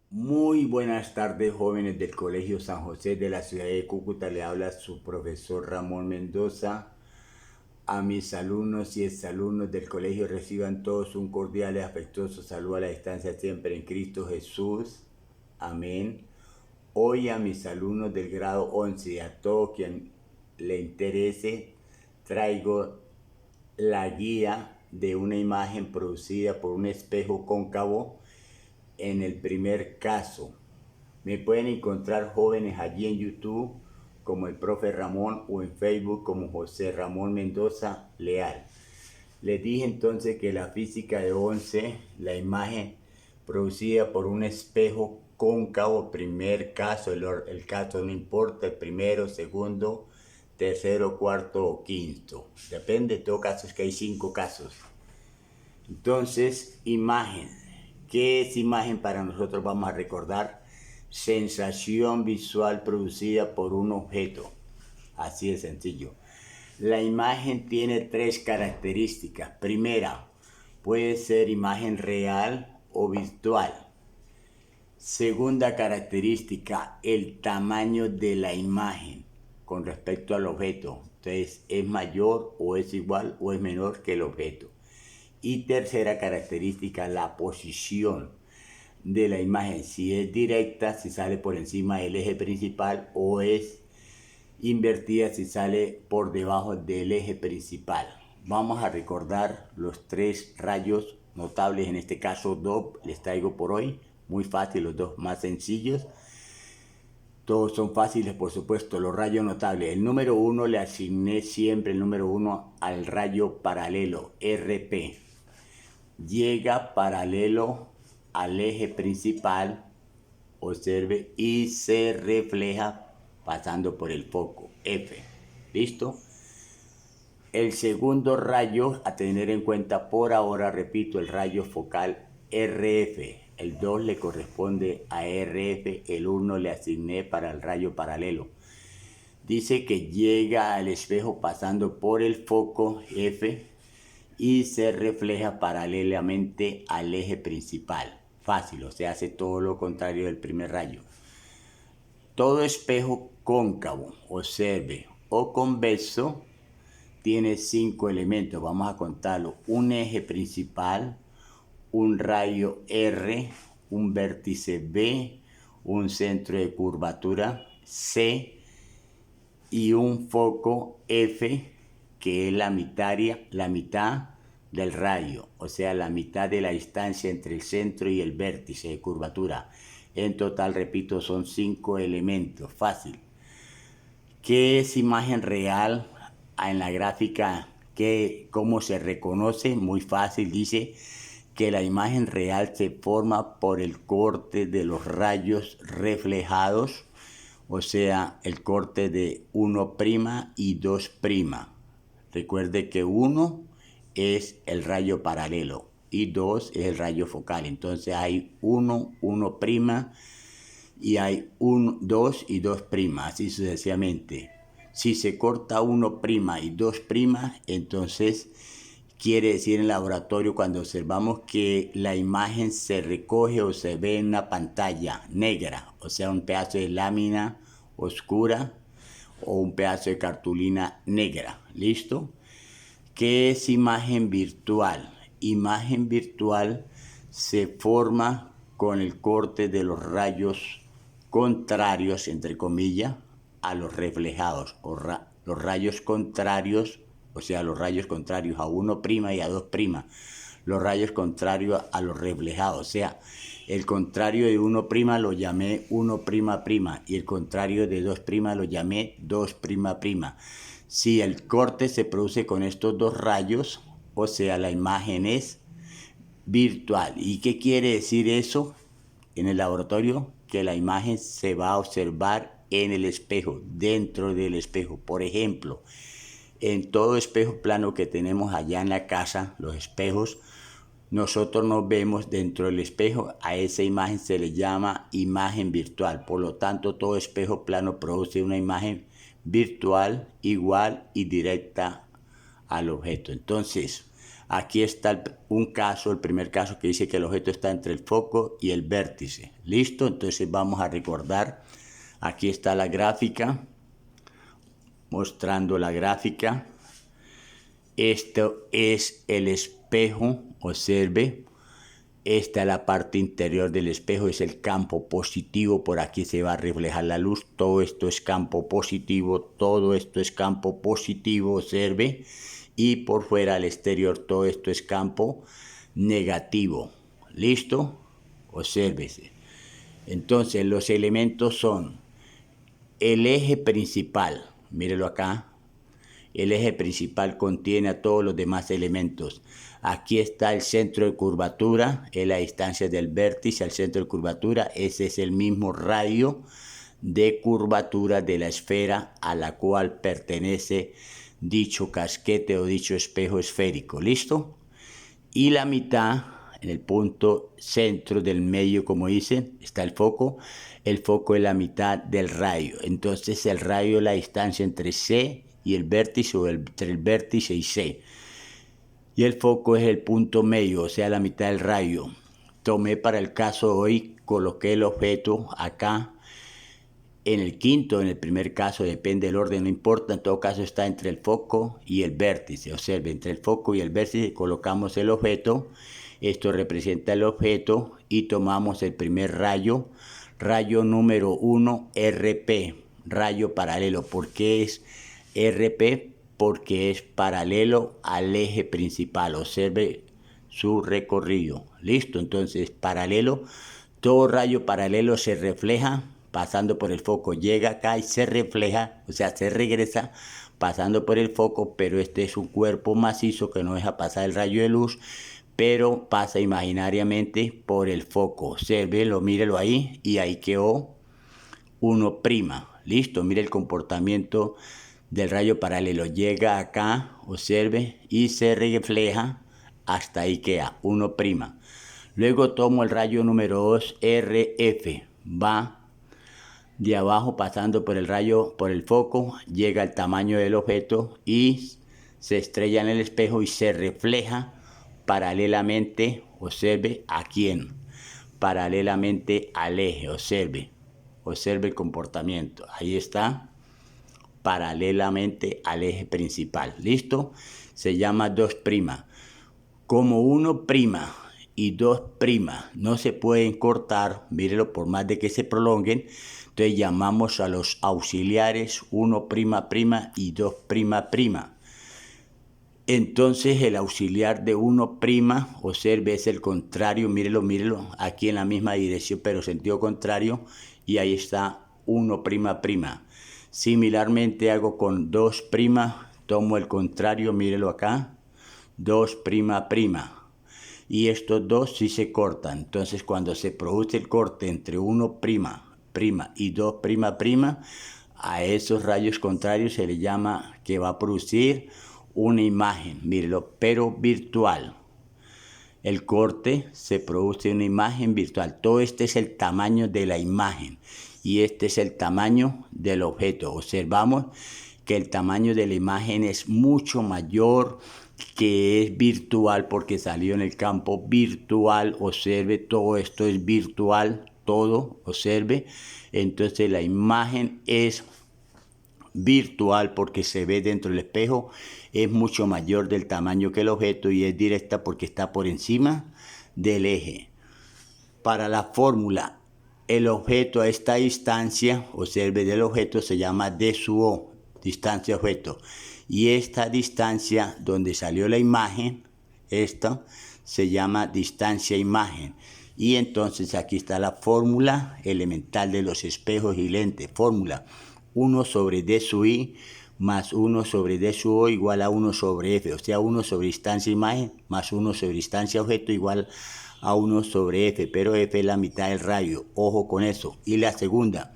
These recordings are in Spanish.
Muy buenas tardes, jóvenes del Colegio San José de la ciudad de Cúcuta. Le habla su profesor Ramón Mendoza. A mis alumnos y exalumnos del colegio reciban todos un cordial y afectuoso saludo a la distancia siempre en Cristo Jesús. Amén. Hoy a mis alumnos del grado 11 y a todo quien le interese, traigo la guía de una imagen producida por un espejo cóncavo. En el primer caso, me pueden encontrar jóvenes allí en YouTube como el profe Ramón o en Facebook como José Ramón Mendoza Leal. Les dije entonces que la física de 11, la imagen producida por un espejo cóncavo, primer caso, el caso no importa, el primero, segundo, tercero, cuarto o quinto. Depende, en todo caso es que hay 5 casos. Entonces, imagen. ¿Qué es imagen para nosotros? Vamos a recordar sensación visual producida por un objeto. Así de sencillo. La imagen tiene 3 características. Primera, puede ser imagen real o virtual. Segunda característica, el tamaño de la imagen con respecto al objeto. Entonces, ¿es mayor o es igual o es menor que el objeto? Y tercera característica, la posición de la imagen, si es directa, si sale por encima del eje principal, o es invertida, si sale por debajo del eje principal. Vamos a recordar los 3 rayos notables, en este caso 2 les traigo por hoy, muy fácil, los 2 más sencillos. Todos son fáciles, por supuesto, los rayos notables. El número 1 le asigné siempre el número 1 al rayo paralelo, RP. Llega paralelo al eje principal, observe, y se refleja pasando por el foco, F. ¿Listo? El segundo rayo a tener en cuenta por ahora, repito, el rayo focal RF. El 2 le corresponde a RF, el 1 le asigné para el rayo paralelo. Dice que llega al espejo pasando por el foco F y se refleja paralelamente al eje principal. Fácil, o sea, hace todo lo contrario del primer rayo. Todo espejo cóncavo, observe, o convexo, tiene 5 elementos. Vamos a contarlo. Un eje principal, un rayo R, un vértice B, un centro de curvatura C y un foco F, que es la mitad del rayo, o sea, la mitad de la distancia entre el centro y el vértice de curvatura. En total, repito, son 5 elementos. Fácil. ¿Qué es imagen real? En la gráfica, ¿cómo se reconoce? Muy fác' dice que la imagen real se forma por el corte de los rayos reflejados, o sea, el corte de 1' y 2'. Recuerde que 1 es el rayo paralelo y 2 es el rayo focal. Entonces hay 1, 1', y hay 1, 2 y 2', así sucesivamente. Si se corta 1' y 2', entonces quiere decir en el laboratorio, cuando observamos que la imagen se recoge o se ve en una pantalla negra, o sea, un pedazo de lámina oscura o un pedazo de cartulina negra. ¿Listo? ¿Qué es imagen virtual? Imagen virtual se forma con el corte de los rayos contrarios, entre comillas, a los reflejados, o los rayos contrarios, o sea, los rayos contrarios a 1' y a 2', los rayos contrarios a los reflejados, o sea, el contrario de 1' lo llamé 1'' y el contrario de 2' lo llamé 2''. Si el corte se produce con estos 2 rayos, o sea, la imagen es virtual. ¿Y qué quiere decir eso en el laboratorio? Que la imagen se va a observar en el espejo, dentro del espejo. Por ejemplo, en todo espejo plano que tenemos allá en la casa, los espejos, nosotros nos vemos dentro del espejo. A esa imagen se le llama imagen virtual. Por lo tanto, todo espejo plano produce una imagen virtual, igual y directa al objeto. Entonces, Aquí está un caso, el primer caso que dice que el objeto está entre el foco y el vértice. ¿Listo? Entonces vamos a recordar. Aquí está la gráfica, mostrando la gráfica. Esto es el espejo, observe. Esta es la parte interior del espejo, es el campo positivo, por aquí se va a reflejar la luz, todo esto es campo positivo, todo esto es campo positivo, observe, y por fuera al exterior todo esto es campo negativo. ¿Listo? Obsérvese. Entonces los elementos son el eje principal, mírelo acá. El eje principal contiene a todos los demás elementos. Aquí está el centro de curvatura, es la distancia del vértice al centro de curvatura. Ese es el mismo radio de curvatura de la esfera a la cual pertenece dicho casquete o dicho espejo esférico. ¿Listo? Y la mitad, en el punto centro del medio, como dicen, está el foco. El foco es la mitad del radio. Entonces el radio es la distancia entre C y el vértice, o entre el vértice y C. Y el foco es el punto medio, o sea, la mitad del radio. Tomé para el caso hoy, coloqué el objeto acá en el quinto, en el primer caso, depende del orden, no importa, en todo caso está entre el foco y el vértice. Observe, entre el foco y el vértice colocamos el objeto, esto representa el objeto, y tomamos el primer rayo, rayo número 1, RP, rayo paralelo. ¿Por qué es RP? Porque es paralelo al eje principal. Observe su recorrido. Listo, entonces paralelo, todo rayo paralelo se refleja pasando por el foco, llega acá y se refleja, o sea, se regresa pasando por el foco, pero este es un cuerpo macizo que no deja pasar el rayo de luz, pero pasa imaginariamente por el foco. Obsérvelo, mírelo ahí, y ahí quedó 1'. Listo, mire el comportamiento del rayo paralelo. Llega acá, observe, y se refleja, hasta ahí queda 1'. Luego tomo el rayo número 2, RF, va de abajo pasando por el rayo, por el foco, llega al tamaño del objeto y se estrella en el espejo y se refleja paralelamente, observe, ¿a quién? Paralelamente al eje, observe el comportamiento, ahí está, paralelamente al eje principal. ¿Listo? Se llama 2'. Como 1' y 2' no se pueden cortar, mírelo, por más de que se prolonguen, entonces llamamos a los auxiliares 1' y 2'. Entonces el auxiliar de 1', observe, es el contrario, mírelo, aquí en la misma dirección pero sentido contrario, y ahí está 1'. Similarmente hago con 2', tomo el contrario, mírelo acá, 2'. Y estos dos sí se cortan. Entonces cuando se produce el corte entre 1' y 2', a esos rayos contrarios se le llama que va a producir una imagen, mírelo, pero virtual. El corte se produce una imagen virtual. Todo este es el tamaño de la imagen y este es el tamaño del objeto. Observamos que el tamaño de la imagen es mucho mayor, que es virtual porque salió en el campo virtual. Observe, todo esto es virtual, todo, observe. Entonces la imagen es virtual porque se ve dentro del espejo, es mucho mayor del tamaño que el objeto y es directa porque está por encima del eje. Para la fórmula, el objeto a esta distancia, observe, del objeto se llama D sub O, distancia objeto. Y esta distancia donde salió la imagen, esta se llama distancia imagen. Y entonces aquí está la fórmula elemental de los espejos y lentes. Fórmula: 1 sobre D sub I más 1 sobre D sub O igual a 1 sobre F. O sea, 1 sobre distancia imagen más 1 sobre distancia objeto igual a 1 sobre F. Pero F es la mitad del radio. Ojo con eso. Y la segunda: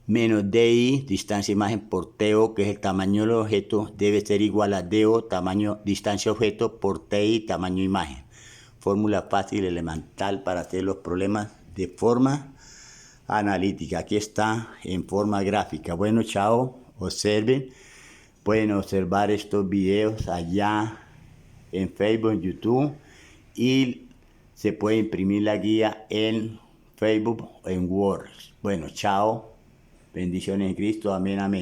menos DI, distancia imagen, por TO, que es el tamaño del objeto, debe ser igual a DO, tamaño distancia objeto, por TI, tamaño imagen. Fórmula fácil, elemental para hacer los problemas de forma analítica. Aquí está en forma gráfica. Bueno, chao, observen. Pueden observar estos videos allá en Facebook, en YouTube, y se puede imprimir la guía en Facebook, en Word. Bueno, chao. Bendiciones en Cristo. Amén, amén.